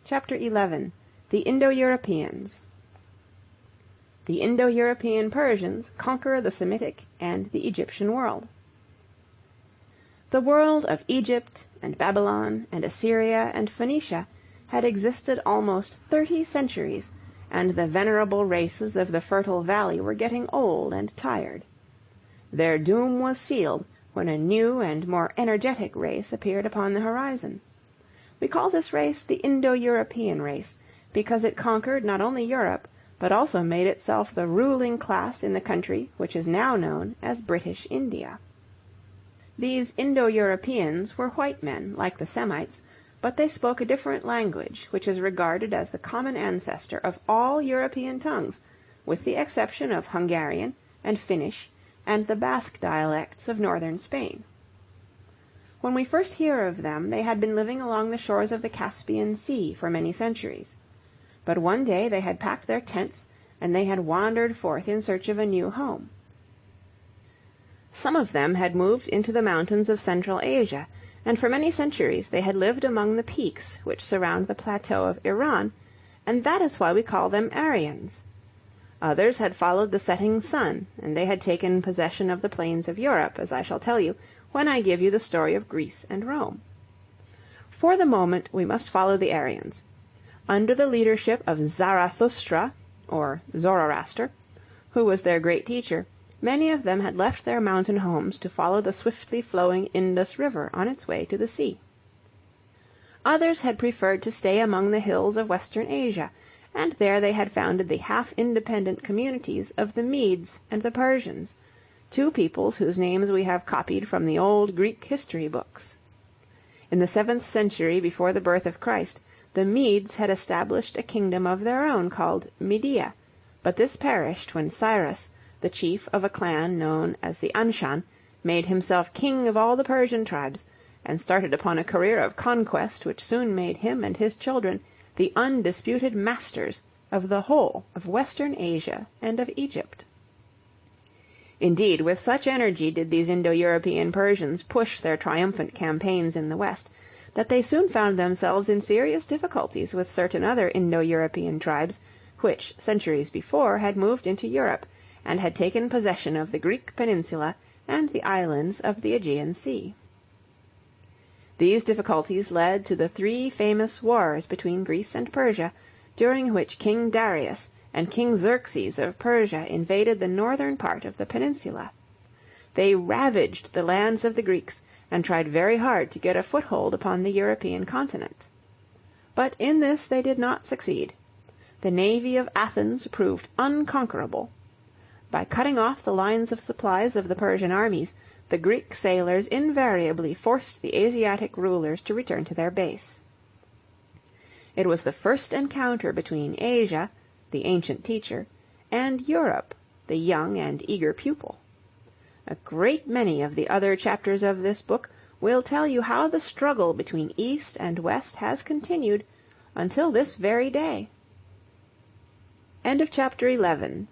Chapter 11. The Indo-Europeans. The Indo-European Persians conquer the Semitic and the Egyptian world. The world of Egypt and Babylon and Assyria and Phoenicia had existed almost 30 centuries, and the venerable races of the fertile valley were getting old and tired. Their doom was sealed when a new and more energetic race appeared upon the horizon. We call this race the Indo-European race, because it conquered not only Europe, but also made itself the ruling class in the country which is now known as British India. These Indo-Europeans were white men, like the Semites, but they spoke a different language, which is regarded as the common ancestor of all European tongues, with the exception of Hungarian and Finnish and the Basque dialects of northern Spain. When we first hear of them, they had been living along the shores of the Caspian Sea for many centuries. But one day they had packed their tents, and they had wandered forth in search of a new home. Some of them had moved into the mountains of Central Asia, and for many centuries they had lived among the peaks which surround the plateau of Iran, and that is why we call them Aryans. Others had followed the setting sun, and they had taken possession of the plains of Europe, as I shall tell you when I give you the story of Greece and Rome. For the moment we must follow the Aryans. Under the leadership of Zarathustra, or Zoroaster, who was their great teacher, many of them had left their mountain homes to follow the swiftly flowing Indus River on its way to the sea. Others had preferred to stay among the hills of Western Asia, and there they had founded the half-independent communities of the Medes and the Persians, two peoples whose names we have copied from the old Greek history books. In the 7th century before the birth of Christ, the Medes had established a kingdom of their own called Media, but this perished when Cyrus, the chief of a clan known as the Anshan, made himself king of all the Persian tribes, and started upon a career of conquest which soon made him and his children the undisputed masters of the whole of Western Asia and of Egypt. Indeed, with such energy did these Indo-European Persians push their triumphant campaigns in the West, that they soon found themselves in serious difficulties with certain other Indo-European tribes, which, centuries before, had moved into Europe, and had taken possession of the Greek peninsula and the islands of the Aegean Sea. These difficulties led to the 3 famous wars between Greece and Persia, during which King Darius and King Xerxes of Persia invaded the northern part of the peninsula. They ravaged the lands of the Greeks, and tried very hard to get a foothold upon the European continent. But in this they did not succeed. The navy of Athens proved unconquerable. By cutting off the lines of supplies of the Persian armies, the Greek sailors invariably forced the Asiatic rulers to return to their base. It was the first encounter between Asia, the ancient teacher, and Europe, the young and eager pupil. A great many of the other chapters of this book will tell you how the struggle between East and West has continued until this very day. End of chapter 11.